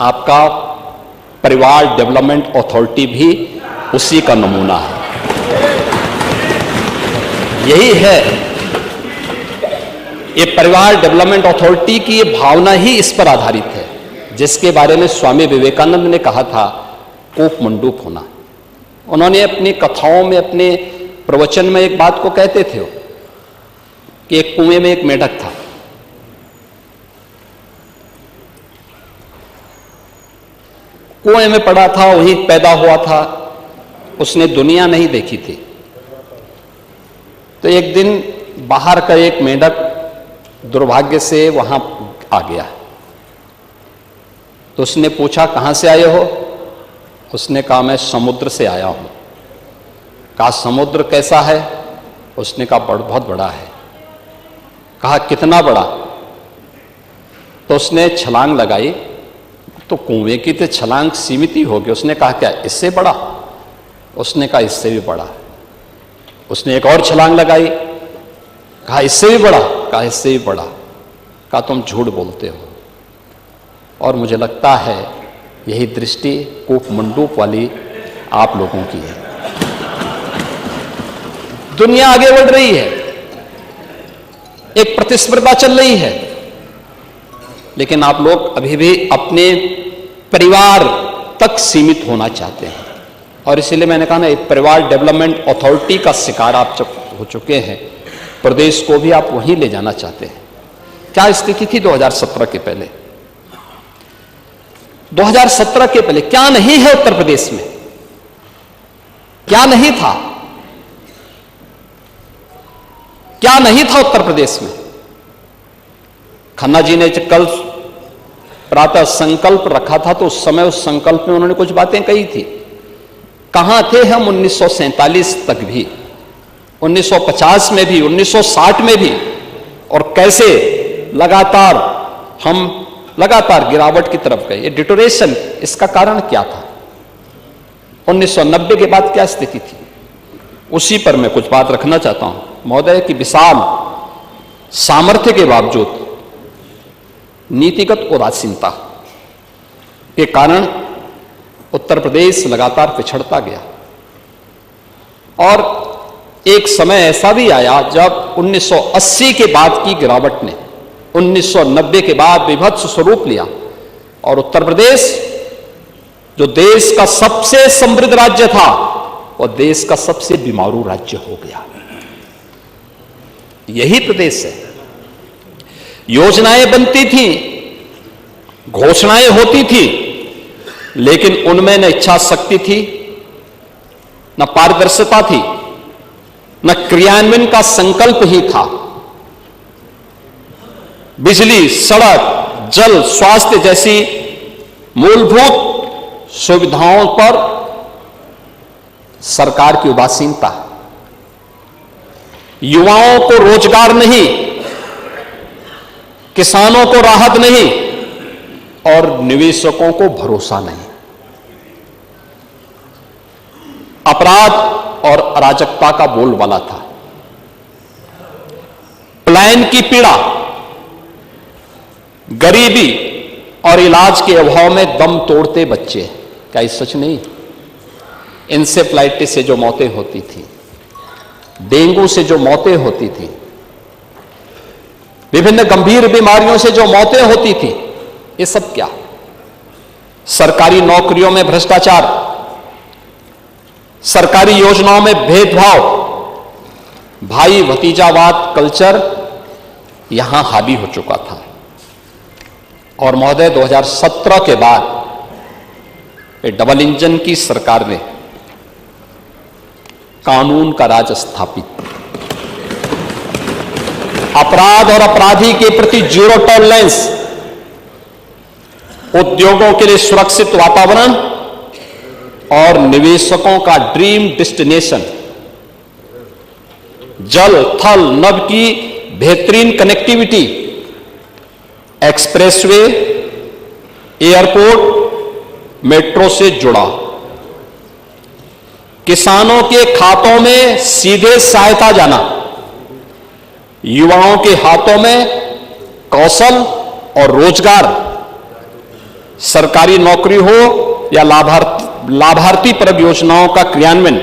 आपका परिवार development authority भी उसी का नमूना है। यही है, ये परिवार डेवलपमेंट अथॉरिटी की ये भावना ही इस पर आधारित है, जिसके बारे में स्वामी विवेकानंद ने कहा था कूप मंडूक होना। उन्होंने अपनी कथाओं में, अपने प्रवचन में एक बात को कहते थे कि एक कुएं में एक मेढक था। कुएं में पड़ा था, वहीं पैदा हुआ था, उसने दुनिया नहीं देखी थी। तो एक दिन बाहर का एक मेढक दुर्भाग्य से वहां आ गया। तो उसने पूछा, कहां से आए हो? उसने कहा, मैं समुद्र से आया हूं। कहा, समुद्र कैसा है? उसने कहा, बहुत बड़ा है। कहा, कितना बड़ा? तो उसने छलांग लगाई। तो कुएं की तो छलांग सीमित ही होगी। उसने कहा, क्या इससे बड़ा? उसने कहा, इससे भी बड़ा। उसने एक और छलांग लगाई। कहा, इससे भी बड़ा? कहा, इससे भी बड़ा। कहा, तुम झूठ बोलते हो। और मुझे लगता है यही दृष्टि कूप मंडूक वाली आप लोगों की है। दुनिया आगे बढ़ रही है, एक प्रतिस्पर्धा चल रही है, लेकिन आप लोग अभी भी अपने परिवार तक सीमित होना चाहते हैं। और इसीलिए मैंने कहा ना, परिवार डेवलपमेंट अथॉरिटी का शिकार आप जब हो चुके हैं, प्रदेश को भी आप वहीं ले जाना चाहते हैं। क्या स्थिति थी 2017 के पहले? 2017 के पहले क्या नहीं है उत्तर प्रदेश में? क्या नहीं था? क्या नहीं था उत्तर प्रदेश में? खन्ना जी ने कल प्रातः संकल्प रखा था, तो उस समय उस संकल्प में उन्होंने कुछ बातें कही थी। कहां थे हम 1947 तक भी, 1950 में भी, 1960 में भी, और कैसे लगातार गिरावट की तरफ गए। ये डिटोरेशन, इसका कारण क्या था? 1990 के बाद क्या स्थिति थी? उसी पर मैं कुछ बात रखना चाहता हूं। महोदय की विशाल सामर्थ्य के बावजूद नीतिगत उदासीनता के कारण उत्तर प्रदेश लगातार पिछड़ता गया। और एक समय ऐसा भी आया जब 1980 के बाद की गिरावट ने 1990 के बाद विभत्स स्वरूप लिया, और उत्तर प्रदेश जो देश का सबसे समृद्ध राज्य था, वह देश का सबसे बीमारू राज्य हो गया। यही प्रदेश है। योजनाएं बनती थी, घोषणाएं होती थी, लेकिन उनमें न इच्छा शक्ति थी, न पारदर्शिता थी, न क्रियान्वयन का संकल्प ही था। बिजली, सड़क, जल, स्वास्थ्य जैसी मूलभूत सुविधाओं पर सरकार की उदासीनता, युवाओं को रोजगार नहीं, किसानों को राहत नहीं, और निवेशकों को भरोसा नहीं। अपराध और अराजकता का बोलबाला था। पलायन की पीड़ा, गरीबी और इलाज के अभाव में दम तोड़ते बच्चे, क्या ये सच नहीं? इंसेफ्लाइटिस से जो मौतें होती थी, डेंगू से जो मौतें होती थी, विभिन्न गंभीर बीमारियों से जो मौतें होती थी, ये सब क्या? सरकारी नौकरियों में भ्रष्टाचार, सरकारी योजनाओं में भेदभाव, भाई भतीजावाद कल्चर यहां हावी हो चुका था। और महोदय 2017 के बाद डबल इंजन की सरकार ने कानून का राज स्थापित, अपराध और अपराधी के प्रति जीरो टॉलरेंस, उद्योगों के लिए सुरक्षित वातावरण और निवेशकों का ड्रीम डेस्टिनेशन, जल थल नभ की बेहतरीन कनेक्टिविटी, एक्सप्रेसवे, एयरपोर्ट, मेट्रो से जुड़ा, किसानों के खातों में सीधे सहायता जाना, युवाओं के हाथों में कौशल और रोजगार, सरकारी नौकरी हो या लाभार्थी परक योजनाओं का क्रियान्वयन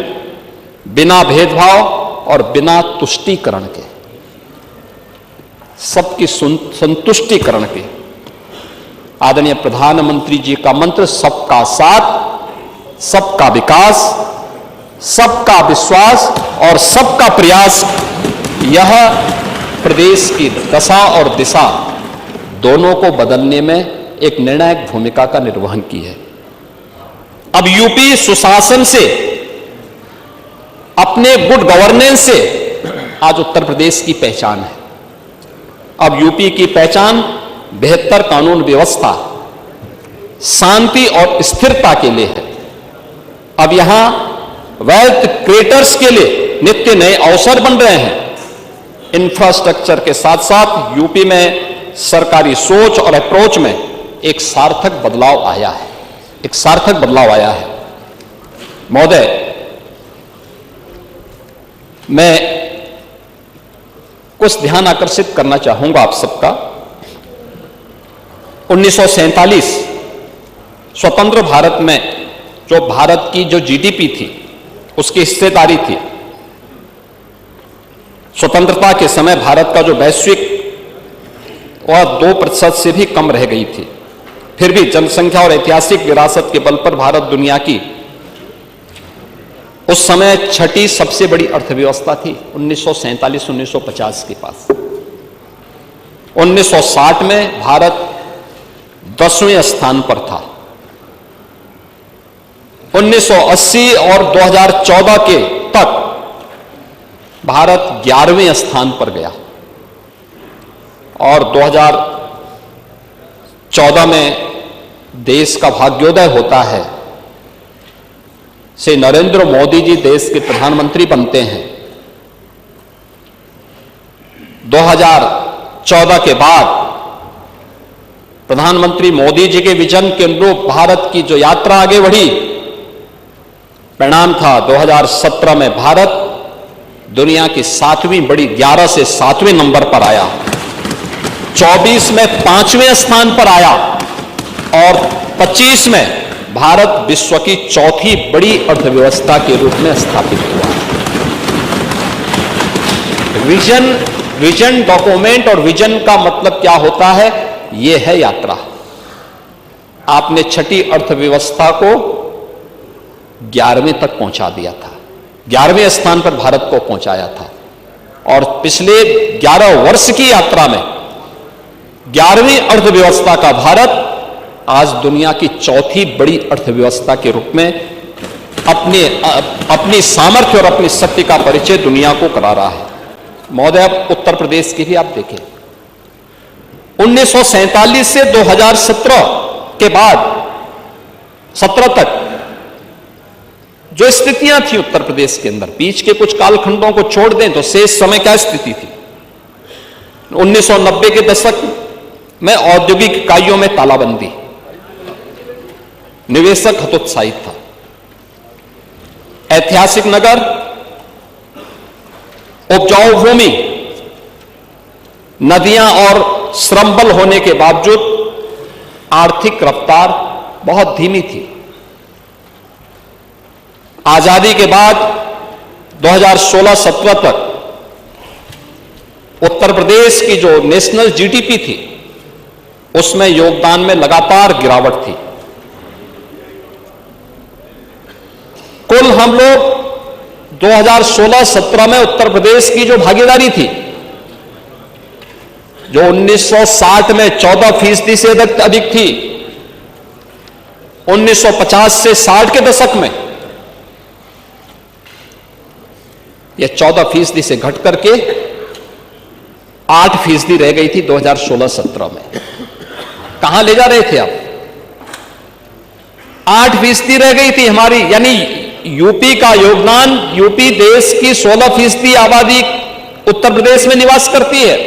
बिना भेदभाव और बिना तुष्टीकरण के, सबकी संतुष्टिकरण के। आदरणीय प्रधानमंत्री जी का मंत्र सबका साथ, सबका विकास, सबका विश्वास और सबका प्रयास, यह प्रदेश की दशा और दिशा दोनों को बदलने में एक निर्णायक भूमिका का निर्वहन की है। अब यूपी सुशासन से, अपने गुड गवर्नेंस से आज उत्तर प्रदेश की पहचान है। अब यूपी की पहचान बेहतर कानून व्यवस्था, शांति और स्थिरता के लिए है। अब यहां वेल्थ क्रिएटर्स के लिए नित्य नए अवसर बन रहे हैं। इंफ्रास्ट्रक्चर के साथ साथ यूपी में सरकारी सोच और अप्रोच में एक सार्थक बदलाव आया है, एक सार्थक बदलाव आया है। महोदय, मैं कुछ ध्यान आकर्षित करना चाहूंगा आप सबका। 1947 स्वतंत्र भारत में जो भारत की जो जीडीपी थी, उसकी हिस्सेदारी थी, स्वतंत्रता के समय भारत का जो वैश्विक वह 2% से भी कम रह गई थी। फिर भी जनसंख्या और ऐतिहासिक विरासत के बल पर भारत दुनिया की उस समय छठी सबसे बड़ी अर्थव्यवस्था थी 1947-1950 के पास। 1960 में भारत 10वें स्थान पर था। 1980 और 2014 के तक भारत 11वें स्थान पर गया और 2014 में देश का भाग्योदय होता है, से नरेंद्र मोदी जी देश के प्रधानमंत्री बनते हैं। 2014 के बाद प्रधानमंत्री मोदी जी के विजन के अनुरूप भारत की जो यात्रा आगे बढ़ी, परिणाम था 2017 में भारत दुनिया की 7वीं बड़ी 11 से 7वें नंबर पर आया, 24 में 5वें स्थान पर आया और 25 में भारत विश्व की 4थी बड़ी अर्थव्यवस्था के रूप में स्थापित हुआ। विजन डॉक्यूमेंट और विजन का मतलब क्या होता है, यह है यात्रा। आपने छठी अर्थव्यवस्था को 11वें तक पहुंचा दिया था, 11वें स्थान पर भारत को पहुंचाया था और पिछले 11 वर्ष की यात्रा में 11वीं अर्थव्यवस्था का भारत आज दुनिया की 4थी बड़ी अर्थव्यवस्था के रूप में अपनी सामर्थ्य और अपनी शक्ति का परिचय दुनिया को करा रहा है। महोदय, अब उत्तर प्रदेश की भी आप देखें, 1947 से 2017 के बाद 17 तक जो स्थितियां थी उत्तर प्रदेश के अंदर, बीच के कुछ कालखंडों को छोड़ दें तो शेष समय क्या स्थिति थी। 1990 के दशक में औद्योगिक इकाइयों में तालाबंदी, निवेशक हतोत्साहित था। ऐतिहासिक नगर, उपजाऊ भूमि, नदियां और श्रमबल होने के बावजूद आर्थिक रफ्तार बहुत धीमी थी। आजादी के बाद 2016-17 तक उत्तर प्रदेश की जो नेशनल जीडीपी थी, उसमें योगदान में लगातार गिरावट थी। कुल हम लोग 2016-17 में उत्तर प्रदेश की जो भागीदारी थी, जो 1960 में 14% से अधिक थी, 1950 से 60 के दशक में यह 14% से घट करके 8% रह गई थी 2016-17 में। कहां ले जा रहे थे आप? 8% रह गई थी हमारी, यानी यूपी का योगदान, यूपी देश की 16% आबादी उत्तर प्रदेश में निवास करती है,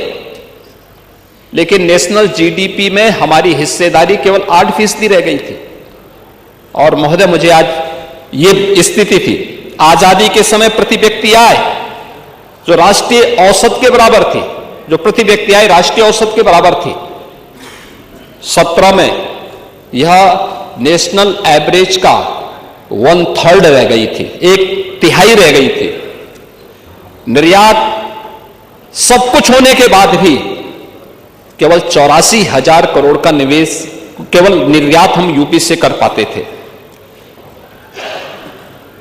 लेकिन नेशनल जीडीपी में हमारी हिस्सेदारी केवल 8% रह गई थी। और महोदय, मुझे आज ये स्थिति थी, आजादी के समय प्रति व्यक्ति आय जो राष्ट्रीय औसत के बराबर थी, जो प्रति व्यक्ति आय राष्ट्रीय औसत के बराबर थी, 17 में यह नेशनल एवरेज का 1/3 रह गई थी, 1/3 रह गई थी। निर्यात सब कुछ होने के बाद भी केवल 84,000 करोड़ का निवेश, केवल निर्यात हम यूपी से कर पाते थे।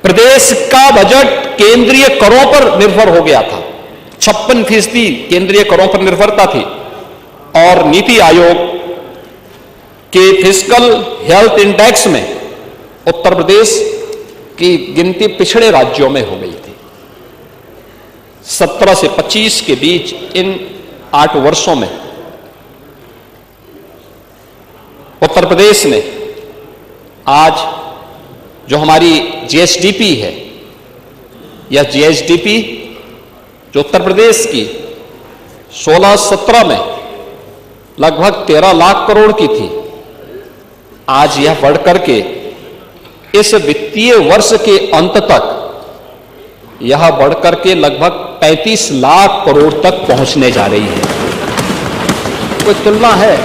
प्रदेश का बजट केंद्रीय करों पर निर्भर हो गया था, 56% केंद्रीय करों पर निर्भरता थी। और नीति आयोग के फिस्कल हेल्थ इंडेक्स में उत्तर प्रदेश की गिनती पिछड़े राज्यों में हो गई थी। 17 से 25 के बीच इन 8 वर्षों में उत्तर प्रदेश ने आज जो हमारी जीएसडीपी है, यह जीएसडीपी जो उत्तर प्रदेश की 16-17 में लगभग 13 लाख करोड़ की थी, आज यह बढ़कर के इस वित्तीय वर्ष के अंत तक यह बढ़कर के लगभग 35 लाख करोड़ तक पहुंचने जा रही है। कोई तुलना है?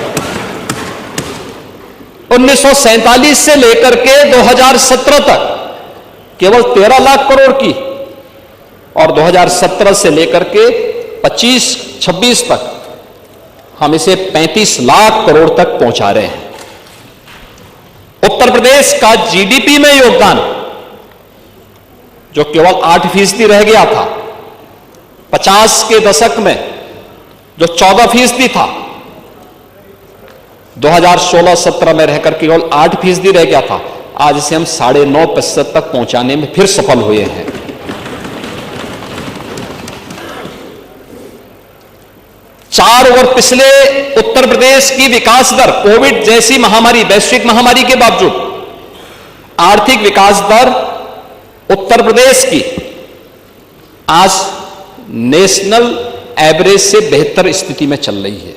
1947 से लेकर के 2017 तक केवल 13 लाख करोड़ की, और 2017 से लेकर के 25-26 तक हम इसे 35 लाख करोड़ तक पहुंचा रहे हैं। उत्तर प्रदेश का जीडीपी में योगदान जो केवल 8% रह गया था, 50 के दशक में जो 14% था, 2016-17 में रहकर केवल 8% रह गया था, आज इसे हम 9.5% तक पहुंचाने में फिर सफल हुए हैं। चार और पिछले उत्तर प्रदेश की विकास दर, कोविड जैसी महामारी, वैश्विक महामारी के बावजूद आर्थिक विकास दर उत्तर प्रदेश की आज नेशनल एवरेज से बेहतर स्थिति में चल रही है।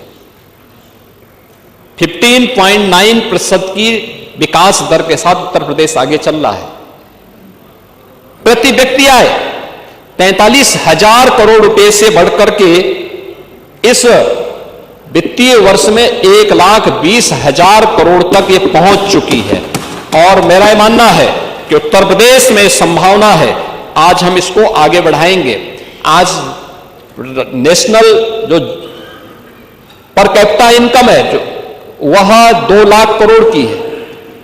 15.9% की विकास दर के साथ उत्तर प्रदेश आगे चल रहा है। प्रति व्यक्ति आय 43,000 करोड़ रुपए से बढ़कर के इस वित्तीय वर्ष में 1,20,000 करोड़ तक ये पहुंच चुकी है। और मेरा यह मानना है कि उत्तर प्रदेश में संभावना है, आज हम इसको आगे बढ़ाएंगे। आज नेशनल जो पर कैपिटा इनकम है जो वह 2 लाख करोड़ की है,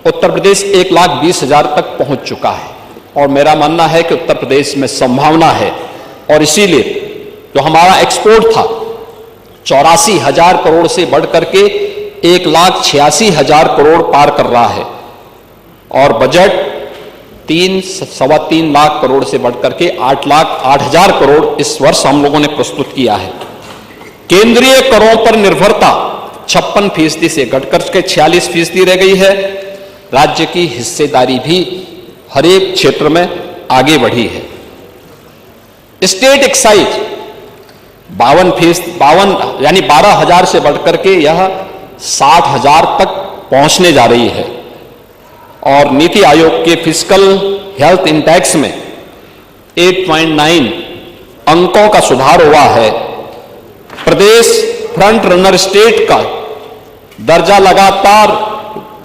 उत्तर प्रदेश 1,20,000 तक पहुंच चुका है। और मेरा मानना है कि उत्तर प्रदेश में संभावना है, और इसीलिए जो हमारा एक्सपोर्ट था 84,000 करोड़ से बढ़कर के 1,86,000 करोड़ पार कर रहा है, और बजट 3-3.25 लाख करोड़ से बढ़कर के 8,08,000 करोड़ इस वर्ष हम लोगों ने प्रस्तुत किया है। केंद्रीय करों पर निर्भरता 56% से घटकर के 46% रह गई है। राज्य की हिस्सेदारी भी हर एक क्षेत्र में आगे बढ़ी है। स्टेट एक्साइज 52 यानी 12,000 से बढ़कर के यह 60,000 तक पहुंचने जा रही है। और नीति आयोग के फिस्कल हेल्थ इंडेक्स में 8.9 अंकों का सुधार हुआ है। प्रदेश फ्रंट रनर स्टेट का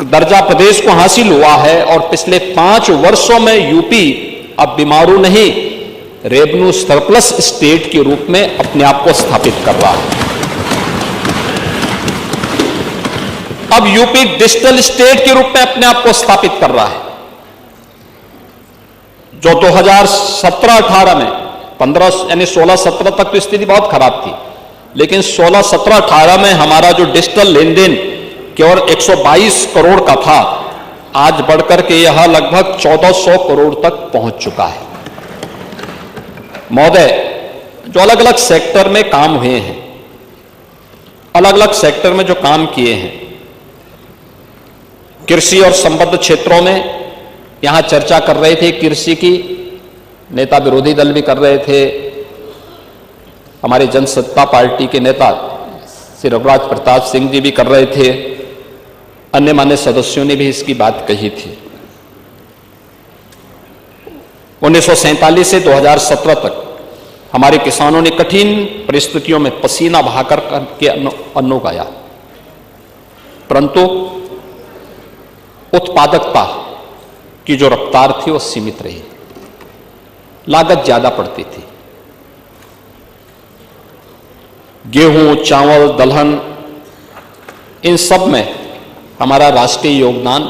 दर्जा प्रदेश को हासिल हुआ है, और पिछले 5 वर्षों में यूपी अब बीमारू नहीं, रेवेन्यू सरप्लस स्टेट के रूप में अपने आप को स्थापित कर रहा है। अब यूपी डिजिटल स्टेट के रूप में अपने आप को स्थापित कर रहा है। जो 2017-18 में 15 यानी 16-17 तक तो स्थिति बहुत खराब थी, लेकिन 16-17-18 में हमारा जो डिजिटल लेन देन केवल 122 करोड़ का था, आज बढ़कर के यह लगभग 1400 करोड़ तक पहुंच चुका है। महोदय, जो अलग अलग सेक्टर में काम हुए हैं, अलग अलग सेक्टर में जो काम किए हैं, कृषि और संबद्ध क्षेत्रों में यहां चर्चा कर रहे थे, कृषि की नेता विरोधी दल भी कर रहे थे, हमारे जनसत्ता पार्टी के नेता श्री रघुराज प्रताप सिंह जी भी कर रहे थे, अन्य मान्य सदस्यों ने भी इसकी बात कही थी। 1947 से 2017 तक हमारे किसानों ने कठिन परिस्थितियों में पसीना बहाकर के अन्न उगाया, परंतु उत्पादकता की जो रफ्तार थी वो सीमित रही, लागत ज्यादा पड़ती थी। गेहूं, चावल, दलहन, इन सब में हमारा राष्ट्रीय योगदान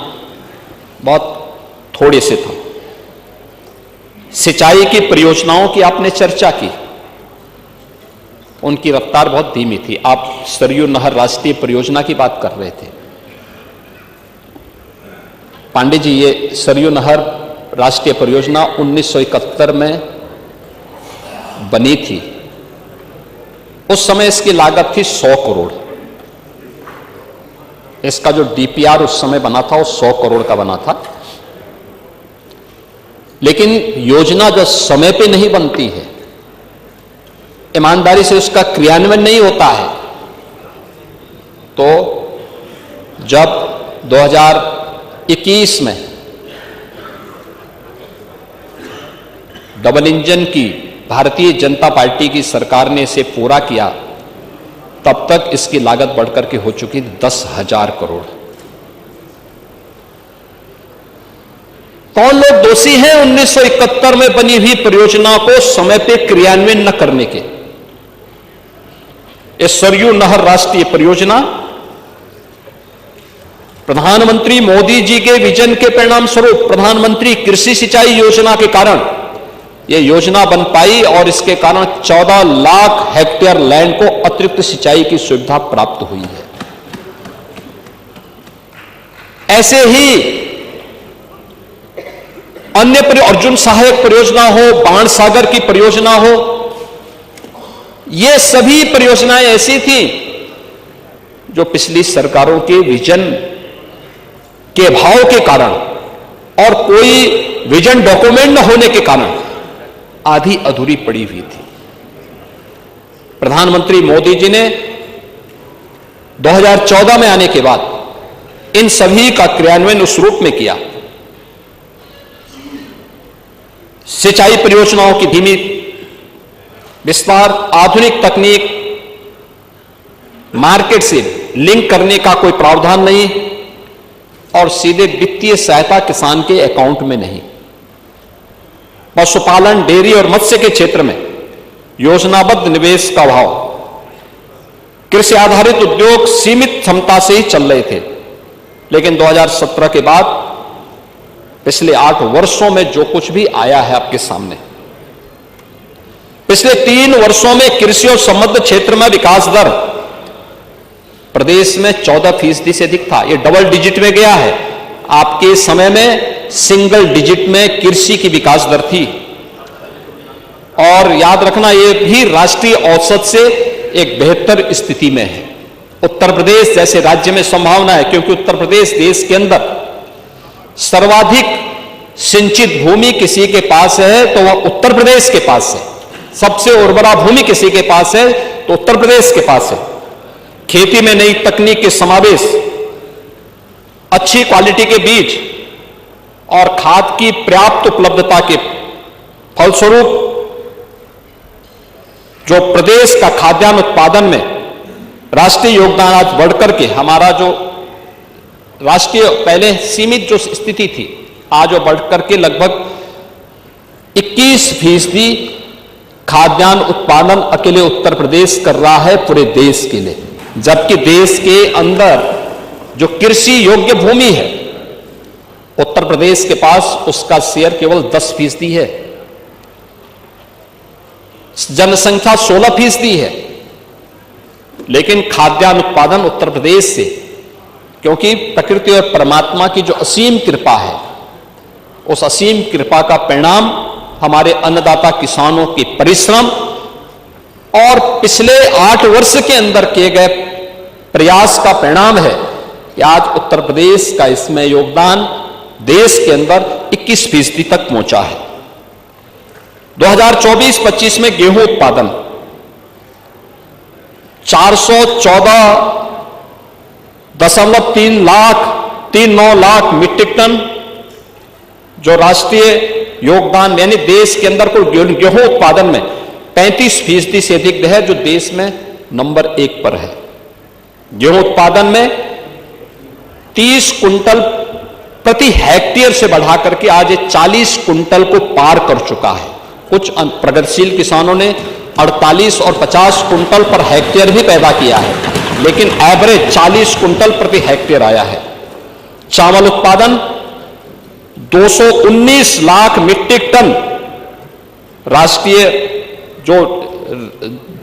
बहुत थोड़े से था। सिंचाई की परियोजनाओं की आपने चर्चा की, उनकी रफ्तार बहुत धीमी थी। आप सरयू नहर राष्ट्रीय परियोजना की बात कर रहे थे पांडे जी। ये सरयू नहर राष्ट्रीय परियोजना 1971 में बनी थी। उस समय इसकी लागत थी 100 करोड़। इसका जो डीपीआर उस समय बना था वो 100 करोड़ का बना था। लेकिन योजना जब समय पे नहीं बनती है, ईमानदारी से उसका क्रियान्वयन नहीं होता है, तो जब 2021 में डबल इंजन की भारतीय जनता पार्टी की सरकार ने इसे पूरा किया, तब तक इसकी लागत बढ़कर के हो चुकी 10,000 करोड़। कौन लोग दोषी हैं 1971 में बनी हुई परियोजना को समय पे क्रियान्वयन न करने के? इस सरयू नहर राष्ट्रीय परियोजना प्रधानमंत्री मोदी जी के विजन के परिणाम स्वरूप प्रधानमंत्री कृषि सिंचाई योजना के कारण यह योजना बन पाई और इसके कारण 14 लाख हेक्टेयर लैंड को अतिरिक्त सिंचाई की सुविधा प्राप्त हुई है। ऐसे ही अन्य अर्जुन सहायक परियोजना हो, बाण सागर की परियोजना हो, ये सभी परियोजनाएं ऐसी थी जो पिछली सरकारों के विजन के अभाव के कारण और कोई विजन डॉक्यूमेंट न होने के कारण आधी अधूरी पड़ी हुई थी। प्रधानमंत्री मोदी जी ने 2014 में आने के बाद इन सभी का क्रियान्वयन उस रूप में किया। सिंचाई परियोजनाओं की धीमी विस्तार, आधुनिक तकनीक, मार्केट से लिंक करने का कोई प्रावधान नहीं और सीधे वित्तीय सहायता किसान के अकाउंट में नहीं। पशुपालन, डेयरी और मत्स्य के क्षेत्र में योजनाबद्ध निवेश का अभाव, कृषि आधारित उद्योग सीमित क्षमता से ही चल रहे थे। लेकिन 2017 के बाद पिछले 8 वर्षों में जो कुछ भी आया है आपके सामने, पिछले 3 वर्षों में कृषि और संबद्ध क्षेत्र में विकास दर प्रदेश में 14% से अधिक था। ये डबल डिजिट में गया है। आपके समय में सिंगल डिजिट में कृषि की विकास दर थी। और याद रखना, ये भी राष्ट्रीय औसत से एक बेहतर स्थिति में है। उत्तर प्रदेश जैसे राज्य में संभावना है, क्योंकि उत्तर प्रदेश देश के अंदर सर्वाधिक सिंचित भूमि किसी के पास है तो वह उत्तर प्रदेश के पास है। सबसे उर्वरा भूमि किसी के पास है तो उत्तर प्रदेश के पास है। खेती में नई तकनीक के समावेश, अच्छी क्वालिटी के बीज और खाद की पर्याप्त उपलब्धता के फलस्वरूप जो प्रदेश का खाद्यान्न उत्पादन में राष्ट्रीय योगदान आज बढ़कर के हमारा जो राष्ट्रीय पहले सीमित जो स्थिति थी, आज वो बढ़कर के लगभग 21% खाद्यान्न उत्पादन अकेले उत्तर प्रदेश कर रहा है पूरे देश के लिए। जबकि देश के अंदर जो कृषि योग्य भूमि है, उत्तर प्रदेश के पास उसका शेयर केवल 10% है। जनसंख्या 16% है, लेकिन खाद्यान्न उत्पादन उत्तर प्रदेश से, क्योंकि प्रकृति और परमात्मा की जो असीम कृपा है, उस असीम कृपा का परिणाम हमारे अन्नदाता किसानों के परिश्रम और पिछले 8 वर्ष के अंदर किए गए प्रयास का परिणाम है कि आज उत्तर प्रदेश का इसमें योगदान देश के अंदर 21% तक पहुंचा है। 2024-25 में गेहूं उत्पादन 414.39 लाख मीट्रिक टन, जो राष्ट्रीय योगदान यानी देश के अंदर कुल गेहूं उत्पादन में 35% से अधिक है, जो देश में नंबर 1 पर है। गेहूं उत्पादन में 30 कुंटल प्रति हेक्टेयर से बढ़ा करके आज ये 40 कुंटल को पार कर चुका है। कुछ प्रगतिशील किसानों ने 48 और 50 कुंटल पर हेक्टेयर भी पैदा किया है, लेकिन एवरेज 40 कुंटल प्रति हेक्टेयर आया है। चावल उत्पादन 219 लाख मीट्रिक टन राष्ट्रीय जो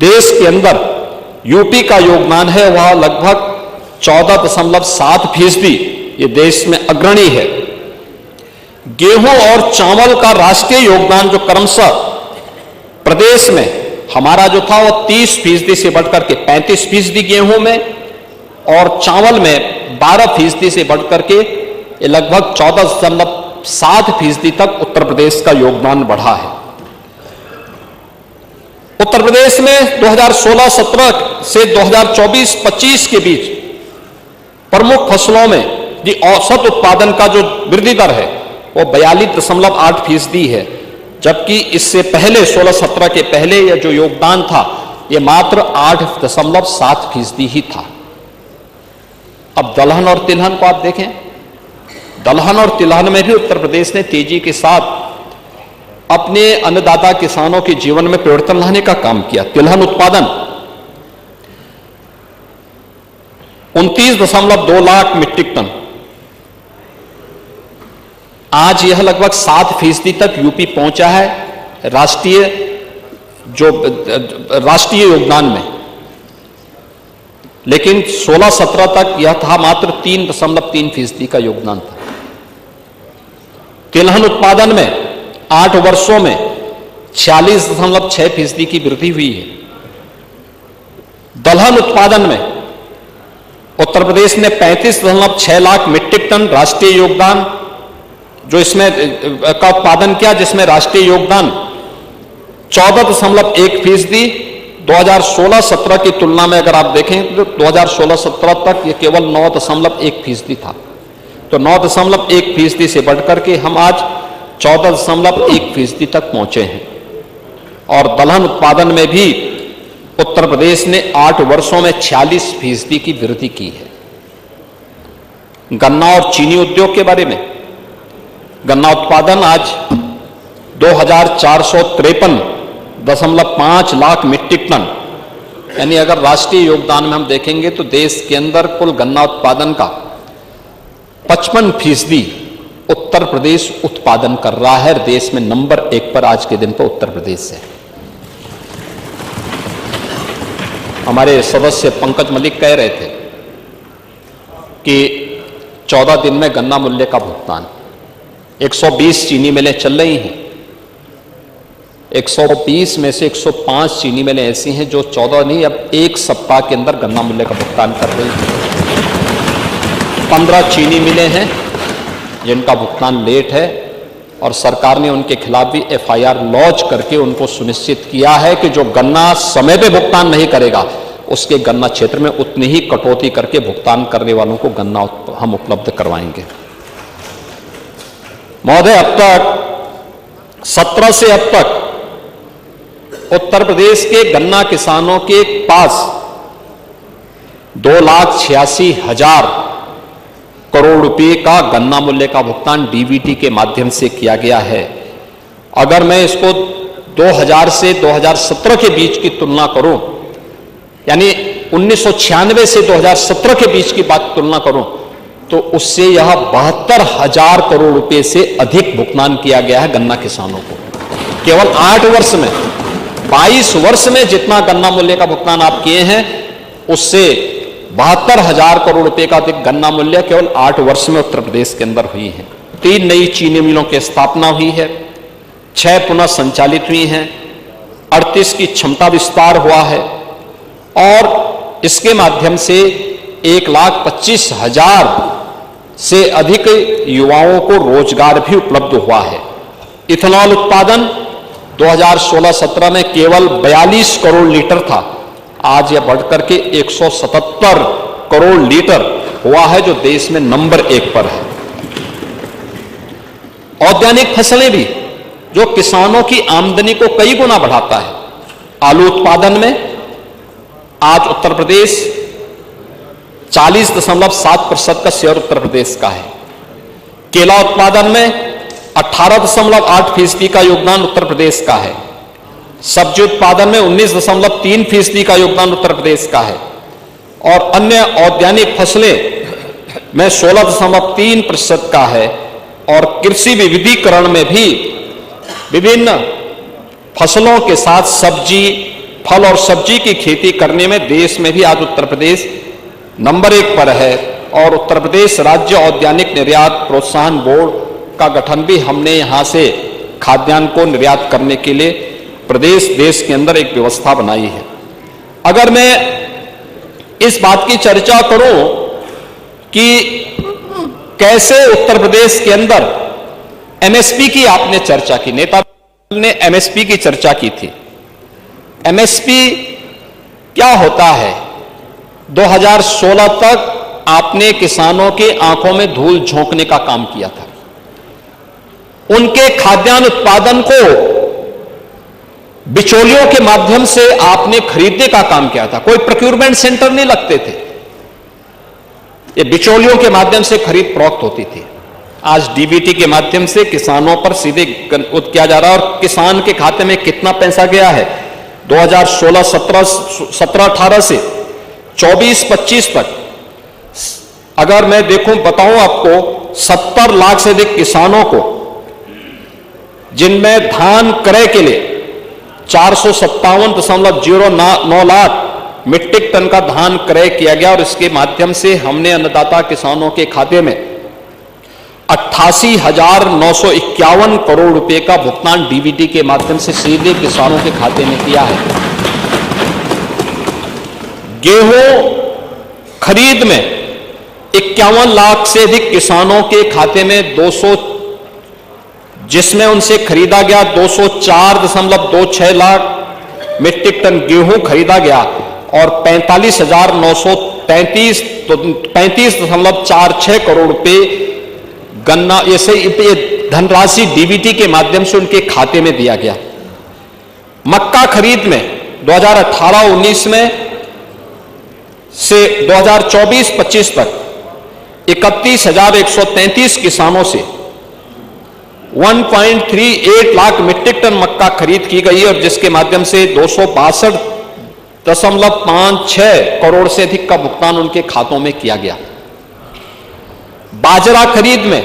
देश के अंदर यूपी का योगदान है वह लगभग 14.7%, ये देश में अग्रणी है। गेहूं और चावल का राष्ट्रीय योगदान जो क्रमशः प्रदेश में हमारा जो था वो 30% से बढ़कर के 35% गेहूं में और चावल में 12% से बढ़कर के ये लगभग 14.7% तक उत्तर प्रदेश का योगदान बढ़ा है। उत्तर प्रदेश में 2016-17 से 2024-25 के बीच प्रमुख फसलों में जी औसत उत्पादन का जो वृद्धि दर है वो 42.8% है, जबकि इससे पहले 16-17 के पहले यह जो योगदान था ये मात्र 8.7% ही था। अब दलहन और तिलहन को आप देखें, दलहन और तिलहन में भी उत्तर प्रदेश ने तेजी के साथ अपने अन्नदाता किसानों के जीवन में परिवर्तन लाने का काम किया। तिलहन उत्पादन 29.2 लाख मीट्रिक टन, आज यह लगभग 7% तक यूपी पहुंचा है राष्ट्रीय योगदान में, लेकिन 16-17 तक यह था मात्र 3.3% का योगदान था। तिलहन उत्पादन में 8 वर्षों में 46.6% की वृद्धि हुई है। दलहन उत्पादन में उत्तर प्रदेश ने 35.6 लाख मीट्रिक टन राष्ट्रीय योगदान जो इसमें का उत्पादन किया, जिसमें राष्ट्रीय योगदान 14.1%। 2016-17 की तुलना में अगर आप देखें तो 2016-17 तक ये केवल 9.1% था, तो 9.1% से बढ़कर के हम आज 14.1% तक पहुंचे हैं। और दलहन उत्पादन में भी उत्तर प्रदेश ने 8 वर्षों में 46% की वृद्धि की है। गन्ना और चीनी उद्योग के बारे में, गन्ना उत्पादन आज 2453.5 लाख मीट्रिक टन, यानी अगर राष्ट्रीय योगदान में हम देखेंगे तो देश के अंदर कुल गन्ना उत्पादन का 55% उत्तर प्रदेश उत्पादन कर रहा है। देश में नंबर 1 पर आज के दिन पर उत्तर प्रदेश है। हमारे सदस्य पंकज मलिक कह रहे थे कि 14 दिन में गन्ना मूल्य का भुगतान, 120 चीनी मिलें चल रही हैं, 120 में से 105 चीनी मिलें ऐसी हैं जो 14 नहीं, अब 1 सप्ताह के अंदर गन्ना मूल्य का भुगतान कर रही हैं। 15 चीनी मिलें हैं जिनका भुगतान लेट है, और सरकार ने उनके खिलाफ भी FIR लॉन्च करके उनको सुनिश्चित किया है कि जो गन्ना समय पे भुगतान नहीं करेगा उसके गन्ना क्षेत्र में उतनी ही कटौती करके भुगतान करने वालों को गन्ना हम उपलब्ध करवाएंगे। महोदय, अब तक 17 से अब तक उत्तर प्रदेश के गन्ना किसानों के पास 2,86,000 करोड़ रुपए का गन्ना मूल्य का भुगतान DBT के माध्यम से किया गया है। अगर मैं इसको 2000 से 2017 के बीच की तुलना करूं, यानी 1996 से 2017 के बीच की बात तुलना करूं, तो उससे यह 72,000 करोड़ रुपए से अधिक भुगतान किया गया है गन्ना किसानों को। केवल 8 वर्ष में, 22 वर्ष में जितना गन्ना मूल्य का भुगतान आप किए हैं, उससे 72,000 करोड़ रुपए का अधिक गन्ना मूल्य केवल 8 वर्ष में उत्तर प्रदेश के अंदर हुई है। 3 नई चीनी मिलों की स्थापना हुई है, 6 पुनः संचालित हुई हैं, 38 की क्षमता विस्तार हुआ है, और इसके माध्यम से 1,25,000 से अधिक युवाओं को रोजगार भी उपलब्ध हुआ है। इथेनॉल उत्पादन 2016-17 में केवल 42 करोड़ लीटर था, आज यह बढ़कर के 177 करोड़ लीटर हुआ है, जो देश में नंबर 1 पर है। औद्यानिक फसलें भी, जो किसानों की आमदनी को कई गुना बढ़ाता है। आलू उत्पादन में आज उत्तर प्रदेश 40.7% का शेयर उत्तर प्रदेश का है। केला उत्पादन में 18.8% का योगदान उत्तर प्रदेश का है। सब्जी उत्पादन में 19.3% का योगदान उत्तर प्रदेश का है और अन्य औद्यानिक फसलें में 16.3% का है और कृषि विविधीकरण में भी विभिन्न फसलों के साथ सब्जी, फल और सब्जी की खेती करने में देश में भी आज उत्तर प्रदेश नंबर 1 पर है। और उत्तर प्रदेश राज्य औद्यानिक निर्यात प्रोत्साहन बोर्ड का गठन भी हमने यहां से खाद्यान्न को निर्यात करने के लिए प्रदेश देश के अंदर एक व्यवस्था बनाई है। अगर मैं इस बात की चर्चा करूं कि कैसे उत्तर प्रदेश के अंदर एमएसपी की आपने चर्चा की, नेता ने एमएसपी की चर्चा की थी। एमएसपी क्या होता है? 2016 तक आपने किसानों के आंखों में धूल झोंकने का काम किया था। उनके खाद्यान्न उत्पादन को बिचौलियों के माध्यम से आपने खरीदने का काम किया था। कोई प्रोक्यूरमेंट सेंटर नहीं लगते थे, ये बिचौलियों के माध्यम से खरीद फरोख्त होती थी। आज डीबीटी के माध्यम से किसानों पर सीधे किया जा रहा है और किसान के खाते में कितना पैसा गया है 2016-17-18 से 24-25 तक अगर मैं देखूं बताऊं आपको 70 लाख से अधिक किसानों को, जिनमें धान क्रय के लिए 457.09 लाख मीट्रिक टन का धान क्रय किया गया और इसके माध्यम से हमने अन्नदाता किसानों के खाते में 88,951 करोड़ रुपए का भुगतान डीबीटी के माध्यम से सीधे किसानों के खाते में किया है। गेहूं खरीद में 51 लाख से अधिक किसानों के खाते में 200, जिसमें उनसे खरीदा गया 204.26 लाख मीट्रिक टन गेहूं खरीदा गया और 35,933.46 करोड़ रुपए गन्ना ये धनराशि डीबीटी के माध्यम से उनके खाते में दिया गया। मक्का खरीद में 2018-19 में से 2024-25 तक 31,133 किसानों से 1.38 लाख मीट्रिक टन मक्का खरीद की गई और जिसके माध्यम से 262.56 करोड़ से अधिक का भुगतान उनके खातों में किया गया। बाजरा खरीद में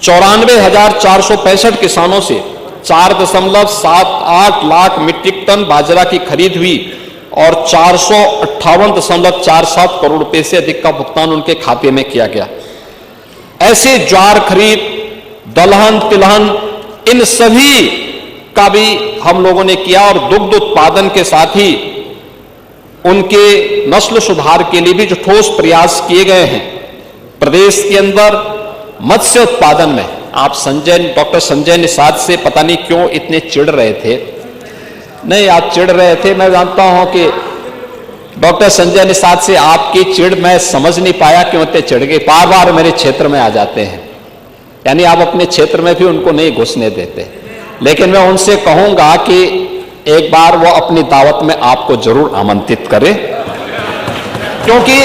94,465 किसानों से 4.78 लाख मीट्रिक टन बाजरा की खरीद हुई और 458.47 करोड़ रुपए से अधिक का भुगतान उनके खाते में किया गया। ऐसे ज्वार खरीद, दलहन, तिलहन, इन सभी का भी हम लोगों ने किया और दुग्ध उत्पादन के साथ ही उनके नस्ल सुधार के लिए भी जो ठोस प्रयास किए गए हैं। प्रदेश के अंदर मत्स्य उत्पादन में आप डॉक्टर संजय निषाद से पता नहीं क्यों इतने चिढ़ रहे थे। नहीं, आप चिढ़ रहे थे, मैं जानता हूं कि डॉक्टर संजय निषाद से आपकी चिढ़ मैं समझ नहीं पाया क्यों इतने चिढ़ गए। बार बार मेरे क्षेत्र में आ जाते हैं, यानी आप अपने क्षेत्र में भी उनको नहीं घुसने देते। लेकिन मैं उनसे कहूंगा कि एक बार वो अपनी दावत में आपको जरूर आमंत्रित करें, क्योंकि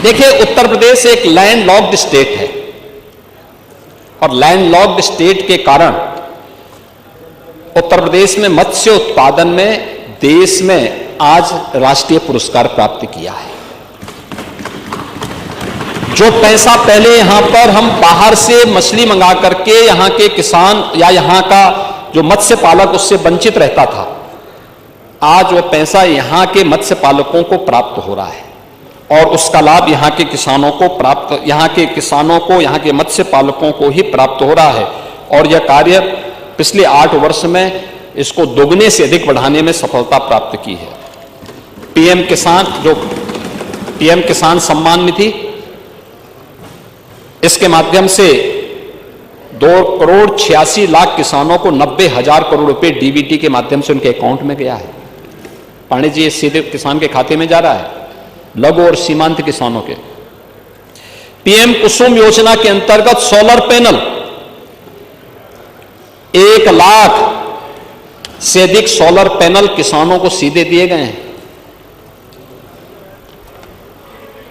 देखिए उत्तर प्रदेश एक लैंडलॉक्ड स्टेट है और लैंडलॉक्ड स्टेट के कारण उत्तर प्रदेश में मत्स्य उत्पादन में देश में आज राष्ट्रीय पुरस्कार प्राप्त किया है। जो पैसा पहले यहां पर हम बाहर से मछली मंगा करके यहां के किसान या यहां का जो मत्स्य पालक उससे वंचित रहता था, आज वो पैसा यहां के मत्स्य पालकों को प्राप्त हो रहा है और उसका लाभ यहां के किसानों को यहां के मत्स्य पालकों को ही प्राप्त हो रहा है। और यह कार्य पिछले 8 वर्ष में इसको दोगुने से अधिक बढ़ाने में सफलता प्राप्त की है। पीएम किसान सम्मान निधि, इसके माध्यम से 2,86,00,000 किसानों को 90,000 करोड़ रुपए डीबीटी के माध्यम से उनके अकाउंट में गया है। पांडे जी, सीधे किसान के खाते में जा रहा है, लघु और सीमांत किसानों के। पीएम कुसुम योजना के अंतर्गत सोलर पैनल 1 लाख से अधिक सोलर पैनल किसानों को सीधे दिए गए हैं।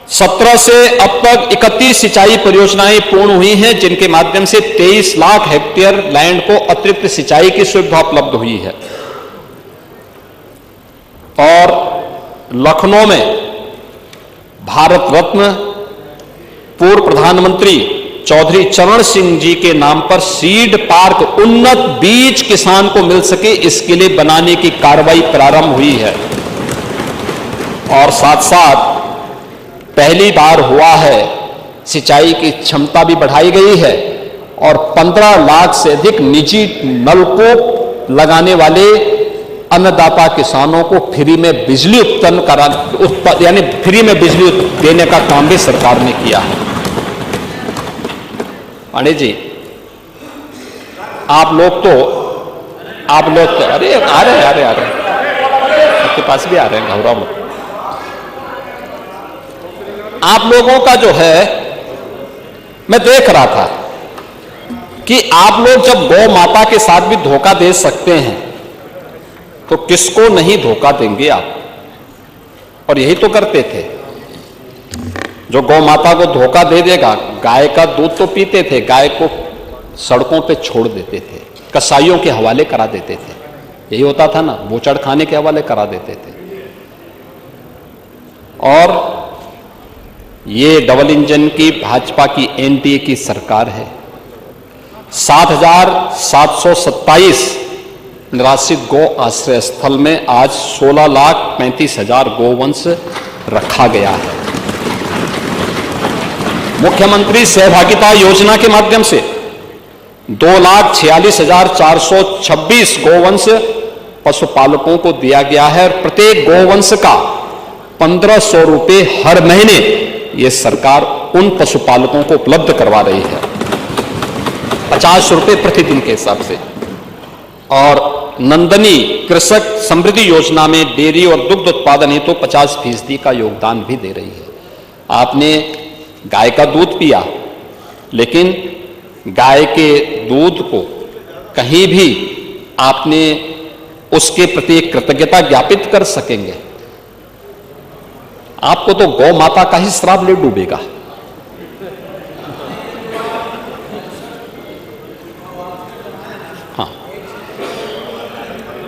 17 से अब तक 31 सिंचाई परियोजनाएं पूर्ण हुई हैं, जिनके माध्यम से 23 लाख हेक्टेयर लैंड को अतिरिक्त सिंचाई की सुविधा उपलब्ध हुई है। और लखनऊ में भारत रत्न पूर्व प्रधानमंत्री चौधरी चरण सिंह जी के नाम पर सीड पार्क उन्नत बीज किसान को मिल सके, इसके लिए बनाने की कार्रवाई प्रारंभ हुई है। और साथ साथ पहली बार हुआ है सिंचाई की क्षमता भी बढ़ाई गई है और 15 लाख से अधिक निजी नलकूप लगाने वाले अन्नदाता किसानों को फ्री में बिजली यानी फ्री में बिजली देने का काम भी सरकार ने किया है। पांडे जी, आप लोग तो अरे आ रहे आपके पास भी आ रहे हैं, घबराओ मत। आप लोगों का जो है, मैं देख रहा था कि आप लोग जब गौ माता के साथ भी धोखा दे सकते हैं तो किसको नहीं धोखा देंगे आप। और यही तो करते थे, जो गौ माता को धोखा दे देगा, गाय का दूध तो पीते थे, गाय को सड़कों पे छोड़ देते थे, कसाईयों के हवाले करा देते थे। यही होता था ना, बोचड़ खाने के हवाले करा देते थे। और ये डबल इंजन की भाजपा की एनडीए की सरकार है। 7,727 निराश्रित गौ आश्रय स्थल में आज 16,35,000 गोवंश रखा गया है। मुख्यमंत्री सहभागिता योजना के माध्यम से 2,46,426 गोवंश पशुपालकों को दिया गया है और प्रत्येक गोवंश का 1,500 रुपए हर महीने ये सरकार उन पशुपालकों को उपलब्ध करवा रही है, 50 रुपए प्रतिदिन के हिसाब से। और नंदनी कृषक समृद्धि योजना में डेयरी और दुग्ध उत्पादन हेतु 50% का योगदान भी दे रही है। आपने गाय का दूध पिया, लेकिन गाय के दूध को कहीं भी आपने उसके प्रति कृतज्ञता ज्ञापित कर सकेंगे? आपको तो गौ माता का ही श्राप ले डूबेगा। हाँ,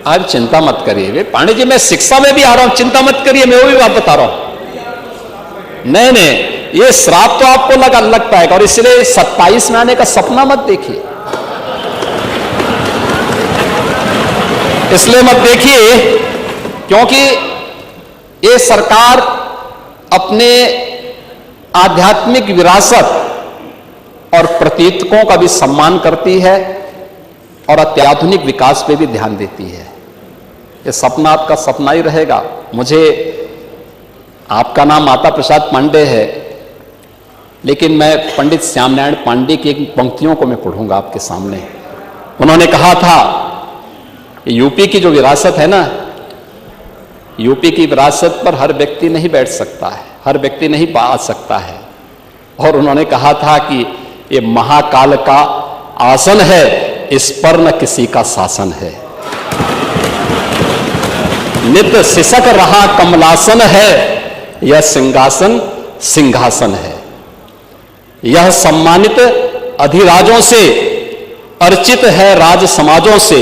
आज चिंता मत करिए वे पांडे जी, मैं शिक्षा में भी आ रहा हूं, चिंता मत करिए, मैं वो भी बात बता रहा हूं। नहीं, ये श्राप तो आपको लग पाएगा। और इसलिए 27 में आने का सपना मत देखिए, इसलिए मत देखिए क्योंकि ये सरकार अपने आध्यात्मिक विरासत और प्रतीकों का भी सम्मान करती है और अत्याधुनिक विकास पे भी ध्यान देती है। ये सपना आपका सपना ही रहेगा। मुझे, आपका नाम माता प्रसाद पांडे है, लेकिन मैं पंडित श्यामनारायण पांडे की एक पंक्तियों को मैं पढ़ूंगा आपके सामने। उन्होंने कहा था, यूपी की जो विरासत है ना, यूपी की विरासत पर हर व्यक्ति नहीं बैठ सकता है, हर व्यक्ति नहीं आ सकता है। और उन्होंने कहा था कि ये महाकाल का आसन है, इस पर न किसी का शासन है। नित्य सिसक रहा कमलासन है, यह सिंहासन सिंहासन है। यह सम्मानित अधिराजों से अर्चित है राज समाजों से,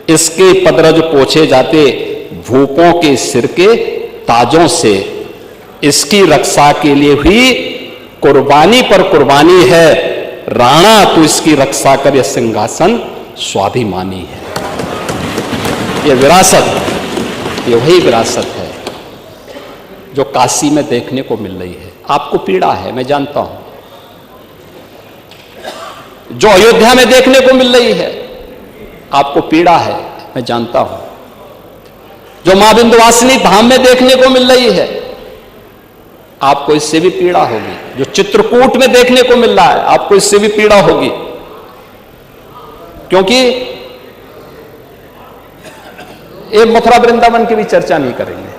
इसके पदरज पोछे जाते भूपों के सिर के ताजों से। इसकी रक्षा के लिए हुई कुर्बानी पर कुर्बानी है, राणा तू इसकी रक्षा कर, यह सिंहासन स्वाभिमानी है। यह विरासत, ये वही विरासत है जो काशी में देखने को मिल रही है। आपको पीड़ा है, मैं जानता हूं। जो अयोध्या में देखने को मिल रही है, आपको पीड़ा है, मैं जानता हूं। जो मां विंध्यवासिनी धाम में देखने को मिल रही है, आपको इससे भी पीड़ा होगी। जो चित्रकूट में देखने को मिल रहा है, आपको इससे भी पीड़ा होगी। क्योंकि ये मथुरा वृंदावन की भी चर्चा नहीं करेंगे,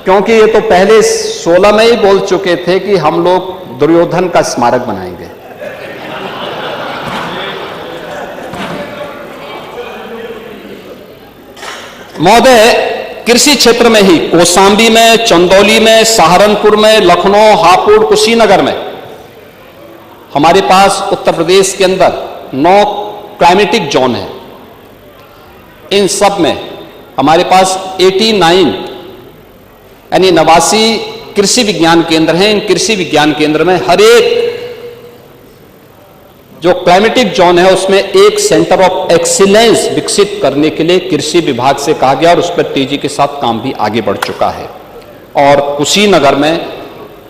क्योंकि ये तो पहले 16 में ही बोल चुके थे कि हम लोग दुर्योधन का स्मारक बनाएंगे। महोदय, कृषि क्षेत्र में ही कौशांबी में, चंदौली में, सहारनपुर में, लखनऊ, हापुड़, कुशीनगर में हमारे पास उत्तर प्रदेश के अंदर 9 क्लाइमेटिक जोन है। इन सब में हमारे पास 89 यानी 89 कृषि विज्ञान केंद्र हैं। इन कृषि विज्ञान केंद्र में हर एक जो क्लाइमेटिक जोन है उसमें एक सेंटर ऑफ एक्सीलेंस विकसित करने के लिए कृषि विभाग से कहा गया और उस पर तेजी के साथ काम भी आगे बढ़ चुका है। और कुशीनगर में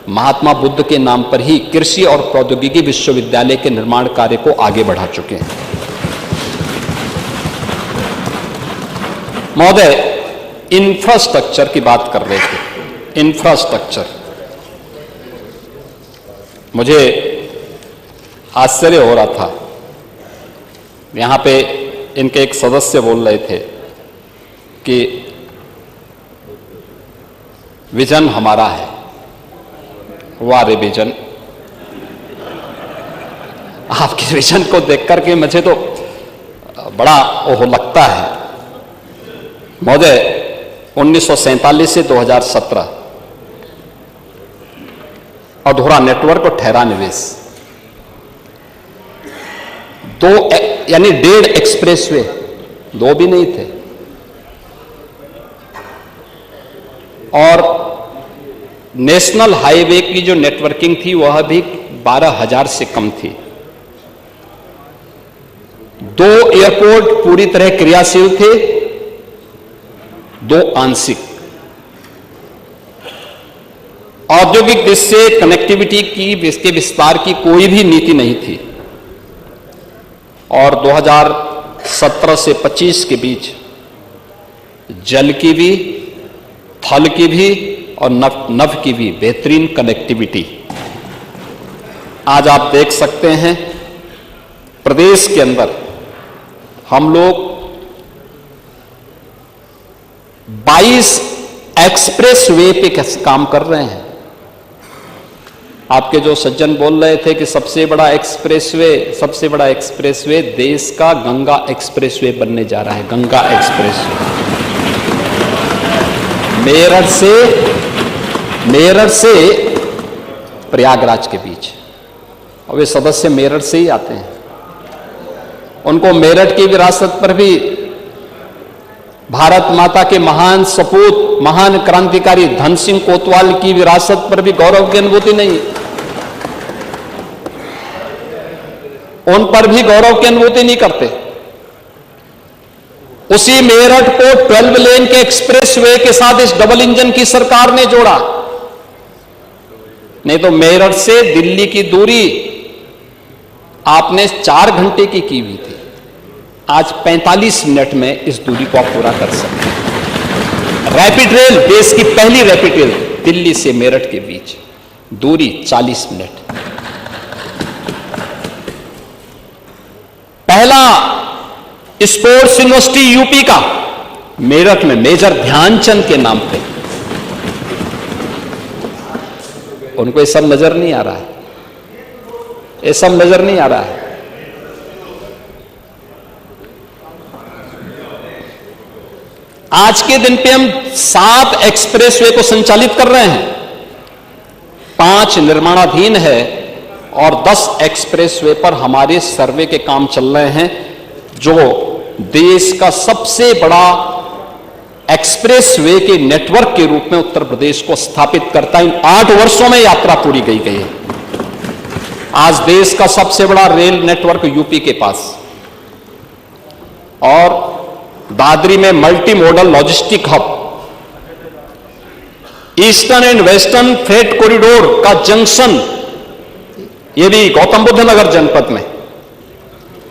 महात्मा बुद्ध के नाम पर ही कृषि और प्रौद्योगिकी विश्वविद्यालय के निर्माण कार्य को आगे बढ़ा चुके हैं। महोदय, इंफ्रास्ट्रक्चर की बात कर रहे थे। इंफ्रास्ट्रक्चर, मुझे आश्चर्य हो रहा था, यहां पे इनके एक सदस्य बोल रहे थे कि विजन हमारा है। वाह रे विजन, आपके विजन को देख करके मुझे तो बड़ा ओह लगता है। महोदय, 1947 से 2017 अधूरा नेटवर्क और ठहरा निवेश, 2 यानी 1.5 एक्सप्रेसवे, 2 भी नहीं थे। और नेशनल हाईवे की जो नेटवर्किंग थी वह भी 12,000 से कम थी। 2 एयरपोर्ट पूरी तरह क्रियाशील थे, 2 आंशिक। औद्योगिक दृष्टि से कनेक्टिविटी की, इसके विस्तार की कोई भी नीति नहीं थी। और 2017 से 25 के बीच जल की भी, थल की भी और नभ की भी बेहतरीन कनेक्टिविटी। आज आप देख सकते हैं प्रदेश के अंदर हम लोग 22 एक्सप्रेस वे पे काम कर रहे हैं। आपके जो सज्जन बोल रहे थे कि सबसे बड़ा एक्सप्रेसवे देश का गंगा एक्सप्रेसवे बनने जा रहा है। गंगा एक्सप्रेसवे मेरठ से प्रयागराज के बीच, और वे सदस्य मेरठ से ही आते हैं। उनको मेरठ की विरासत पर भी भारत माता के महान सपूत, महान क्रांतिकारी धन सिंह कोतवाल की विरासत पर भी गौरव की अनुभूति नहीं, उन पर भी गौरव की अनुभूति नहीं करते। उसी मेरठ को 12 लेन के एक्सप्रेसवे के साथ इस डबल इंजन की सरकार ने जोड़ा। नहीं तो मेरठ से दिल्ली की दूरी आपने 4 घंटे की हुई थी, आज 45 मिनट में इस दूरी को आप पूरा कर सकते हैं। रैपिड रेल, देश की पहली रैपिड रेल दिल्ली से मेरठ के बीच, दूरी 40 मिनट। पहला स्पोर्ट्स यूनिवर्सिटी यूपी का मेरठ में मेजर ध्यानचंद के नाम पे। उनको ये सब नजर नहीं आ रहा है, ये सब नजर नहीं आ रहा है। आज के दिन पे हम 7 एक्सप्रेसवे को संचालित कर रहे हैं, 5 निर्माणाधीन है और 10 एक्सप्रेसवे पर हमारे सर्वे के काम चल रहे हैं, जो देश का सबसे बड़ा एक्सप्रेसवे के नेटवर्क के रूप में उत्तर प्रदेश को स्थापित करता है। इन 8 वर्षों में यात्रा पूरी गई है। आज देश का सबसे बड़ा रेल नेटवर्क यूपी के पास, और दादरी में multi modal logistic hub, eastern and western freight corridor का जंक्शन, यह भी गौतम बुद्ध नगर जनपद में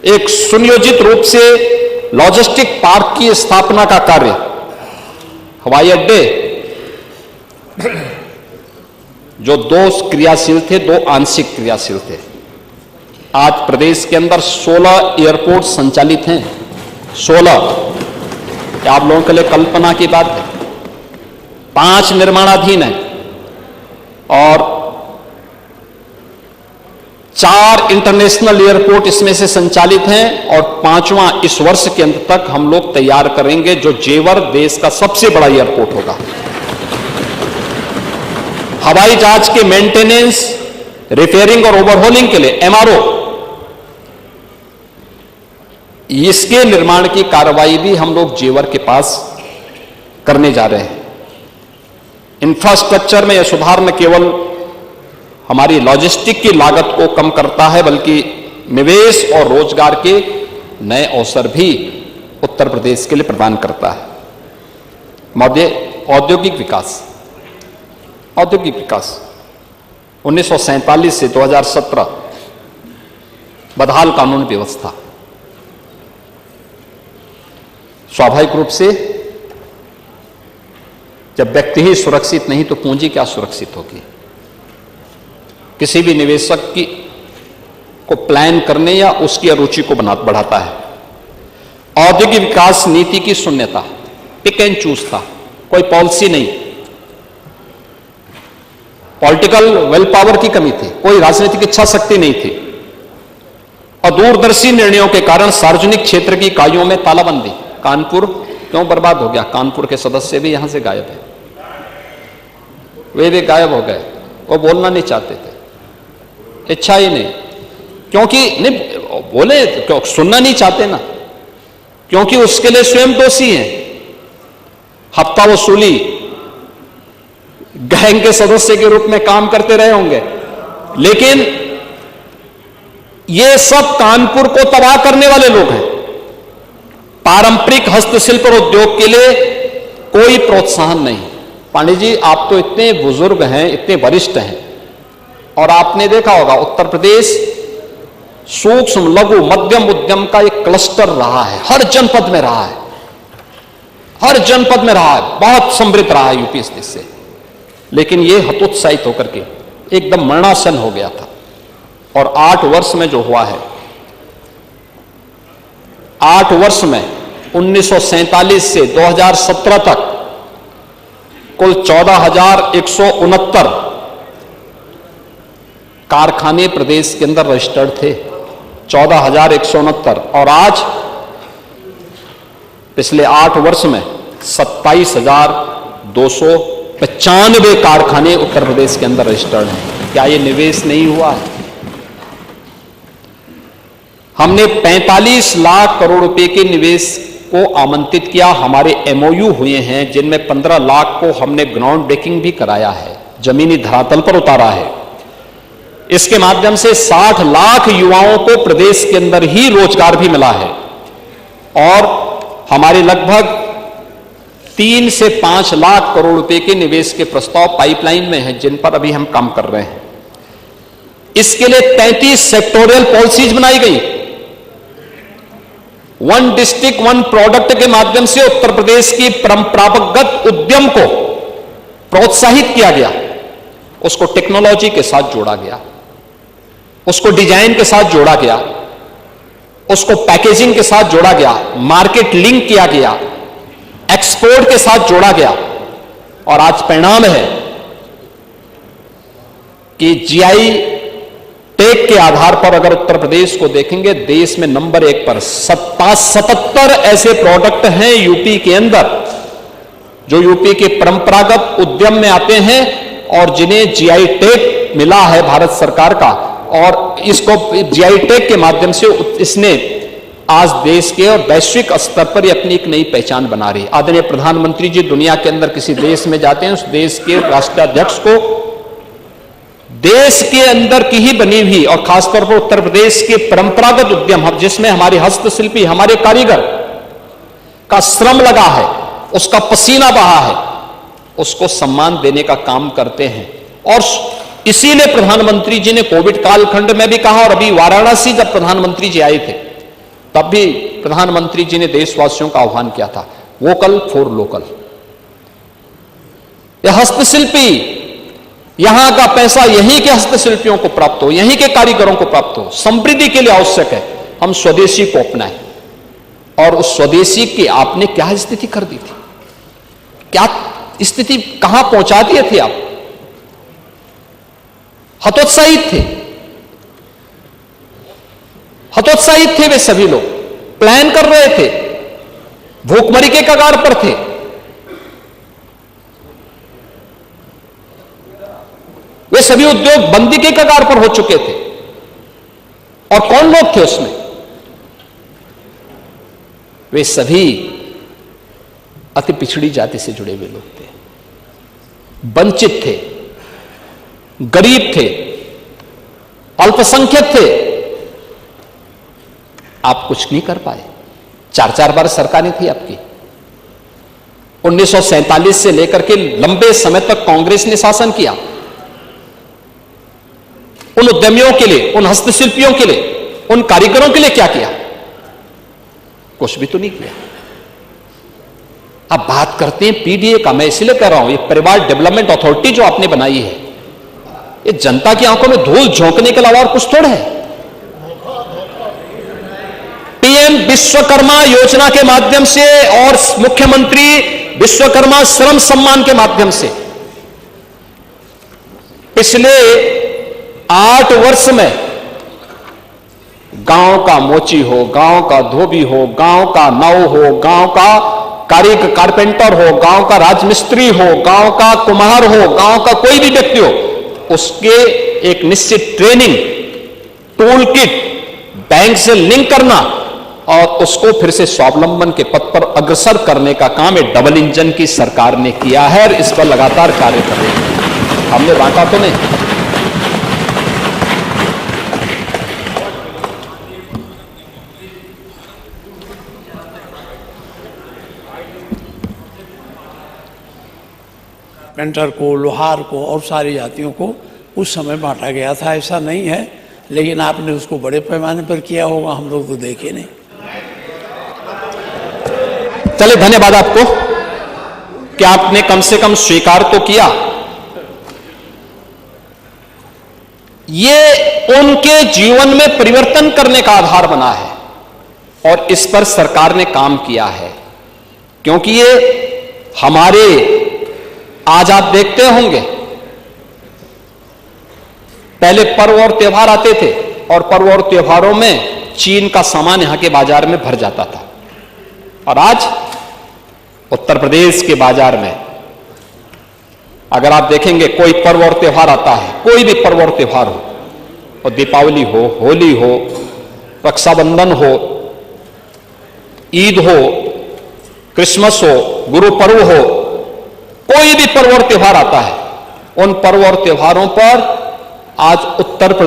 एक सुनियोजित रूप से लॉजिस्टिक पार्क की स्थापना का कार्य, हवाई अड्डे जो 2 क्रियाशील थे, 2 आंशिक क्रियाशील थे। आज प्रदेश के अंदर 16 एयरपोर्ट संचालित हैं। 16, आप लोगों के लिए कल्पना की बात है। 5 निर्माणाधीन है और 4 इंटरनेशनल एयरपोर्ट इसमें से संचालित हैं और 5वां इस वर्ष के अंत तक हम लोग तैयार करेंगे, जो जेवर देश का सबसे बड़ा एयरपोर्ट होगा। हवाई जहाज के मेंटेनेंस, रिपेयरिंग और ओवरहॉलिंग के लिए MRO, इसके निर्माण की कार्रवाई भी हम लोग जेवर के पास करने जा रहे हैं। इंफ्रास्ट्रक्चर में यह सुधार न केवल हमारी लॉजिस्टिक की लागत को कम करता है, बल्कि निवेश और रोजगार के नए अवसर भी उत्तर प्रदेश के लिए प्रदान करता है। औद्योगिक विकास, औद्योगिक विकास 1947 से 2017 बदहाल कानून व्यवस्था। स्वाभाविक रूप से जब व्यक्ति ही सुरक्षित नहीं तो पूंजी क्या सुरक्षित होगी। किसी भी निवेशक की को प्लान करने या उसकी रुचि को बढ़ाता है। औद्योगिक विकास नीति की शून्यता, पिक एंड चूज था, कोई पॉलिसी नहीं, पॉलिटिकल विल पावर की कमी थी, कोई राजनीतिक इच्छा शक्ति नहीं थी और दूरदर्शी निर्णयों के कारण सार्वजनिक क्षेत्र की इकाइयों में तालाबंदी। कानपुर क्यों बर्बाद हो गया? कानपुर के सदस्य भी यहां से गायब है, वे भी गायब हो गए। वो बोलना नहीं चाहते थे, इच्छा ही नहीं, क्योंकि नहीं बोले, क्यों सुनना नहीं चाहते ना, क्योंकि उसके लिए स्वयं दोषी हैं। हफ्ता वसूली, गैंग के सदस्य के रूप में काम करते रहे होंगे, लेकिन ये सब कानपुर को तबाह करने वाले लोग हैं। पारंपरिक हस्तशिल्प और उद्योग के लिए कोई प्रोत्साहन नहीं। पांडे जी, आप तो इतने बुजुर्ग हैं, इतने वरिष्ठ हैं, और आपने देखा होगा उत्तर प्रदेश सूक्ष्म लघु मध्यम उद्यम का एक क्लस्टर रहा है, हर जनपद में रहा है, हर जनपद में रहा है, बहुत समृद्ध रहा है यूपी से। लेकिन यह हतोत्साहित होकर के एकदम मरणासन हो गया था। और 8 वर्ष में जो हुआ है, 8 वर्ष में 1947 से 2017 तक कुल 14,169 कारखाने प्रदेश के अंदर रजिस्टर्ड थे, 14,169। और आज पिछले 8 वर्ष में 27,295 कारखाने उत्तर प्रदेश के अंदर रजिस्टर्ड हैं। क्या ये निवेश नहीं हुआ है? हमने 45 लाख करोड़ रुपए के निवेश को आमंत्रित किया। हमारे MOU हुए हैं, जिनमें 15 लाख को हमने ग्राउंड ब्रेकिंग भी कराया है, जमीनी धरातल पर उतारा है। इसके माध्यम से 60 लाख युवाओं को प्रदेश के अंदर ही रोजगार भी मिला है। और हमारे लगभग 3 से 5 लाख करोड़ रुपए के निवेश के प्रस्ताव पाइपलाइन में हैं, जिन पर अभी हम काम कर रहे हैं। इसके लिए 33 सेक्टोरियल पॉलिसीज बनाई गई। 1 डिस्ट्रिक्ट 1 प्रोडक्ट के माध्यम से उत्तर प्रदेश की परंपरागत उद्यम को प्रोत्साहित किया गया, उसको टेक्नोलॉजी के साथ जोड़ा गया, उसको डिजाइन के साथ जोड़ा गया, उसको पैकेजिंग के साथ जोड़ा गया, मार्केट लिंक किया गया, एक्सपोर्ट के साथ जोड़ा गया। और आज परिणाम है कि GI टेक के आधार पर अगर उत्तर प्रदेश को देखेंगे, देश में नंबर 1 पर 77 ऐसे प्रोडक्ट हैं यूपी के अंदर, जो यूपी के परंपरागत उद्यम में आते हैं और जिन्हें GI टेक मिला है भारत सरकार का। और इसको GI टेक के माध्यम से इसने आज देश के और वैश्विक स्तर पर अपनी एक नई पहचान बना रही है। आदरणीय प्रधानमंत्री जी दुनिया के अंदर किसी देश में जाते हैं, उस देश के राष्ट्राध्यक्ष को देश के अंदर की ही बनी हुई और खासतौर पर उत्तर प्रदेश के परंपरागत उद्यम, जिसमें हमारे हस्तशिल्पी, हमारे कारीगर का श्रम लगा है, उसका पसीना बहा है, उसको सम्मान देने का काम करते हैं। और इसीलिए प्रधानमंत्री जी ने कोविड कालखंड में भी कहा, और अभी वाराणसी जब प्रधानमंत्री जी आए थे तब भी प्रधानमंत्री जी ने देशवासियों का आह्वान किया था, वोकल फॉर लोकल। यह हस्तशिल्पी, यहां का पैसा यहीं के हस्तशिल्पियों को प्राप्त हो, यहीं के कारीगरों को प्राप्त हो, समृद्धि के लिए आवश्यक है हम स्वदेशी को अपनाएं। और उस स्वदेशी की आपने क्या स्थिति कर दी थी, क्या स्थिति कहां पहुंचा दिए थे आप? हतोत्साहित थे। हतोत्साहित थे वे सभी लोग, प्लान कर रहे थे, भूखमरी के कगार पर थे। वे सभी उद्योग बंदी के कगार पर हो चुके थे। और कौन लोग थे उसमें? वे सभी अति पिछड़ी जाति से जुड़े हुए लोग थे, वंचित थे, गरीब थे, अल्पसंख्यक थे। आप कुछ नहीं कर पाए। 4-4 बार सरकारें थी आपकी। 1947 से लेकर के लंबे समय तक कांग्रेस ने शासन किया। उन उद्यमियों के लिए, उन हस्तशिल्पियों के लिए, उन कारीगरों के लिए क्या किया? कुछ भी तो नहीं किया। अब बात करते हैं पीडीए का। मैं इसलिए कह रहा हूं, ये परिवार डेवलपमेंट अथॉरिटी जो आपने बनाई है, ये जनता की आंखों में धूल झोंकने के अलावा और कुछ थोड़ा है। पीएम विश्वकर्मा योजना के माध्यम से और मुख्यमंत्री विश्वकर्मा श्रम सम्मान के माध्यम से पिछले 8 वर्ष में गांव का मोची हो, गांव का धोबी हो, गांव का नाव हो, गांव का कारपेंटर हो, गांव का राजमिस्त्री हो, गांव का कुम्हार हो, गांव का कोई भी व्यक्ति हो, उसके एक निश्चित ट्रेनिंग टूल किट बैंक से लिंक करना और उसको फिर से स्वावलंबन के पथ पर अग्रसर करने का काम एक डबल इंजन की सरकार ने किया है और इस पर लगातार कार्य कर रही है। हमने बांटा तो नहीं। पेंटर को, लोहार को और सारी जातियों को उस समय बांटा गया था। ऐसा नहीं है, लेकिन आपने उसको बड़े पैमाने पर किया होगा, हम लोग तो देखे नहीं। चलिए, धन्यवाद आपको कि आपने कम से कम स्वीकार तो किया। ये उनके जीवन में परिवर्तन करने का आधार बना है और इस पर सरकार ने काम किया है, क्योंकि ये हमारे, आज आप देखते होंगे पहले पर्व और त्योहार आते थे और पर्व और त्योहारों में चीन का सामान यहां के बाजार में भर जाता था, और आज उत्तर प्रदेश के बाजार में अगर आप देखेंगे कोई पर्व और त्योहार आता है, कोई भी पर्व और त्योहार हो, और दीपावली हो, होली हो, रक्षाबंधन हो, ईद हो, क्रिसमस हो, गुरु पर्व हो, कोई भी पर्व और त्योहार आता है, उन पर्व और त्योहारों पर आज उत्तर प्रदेश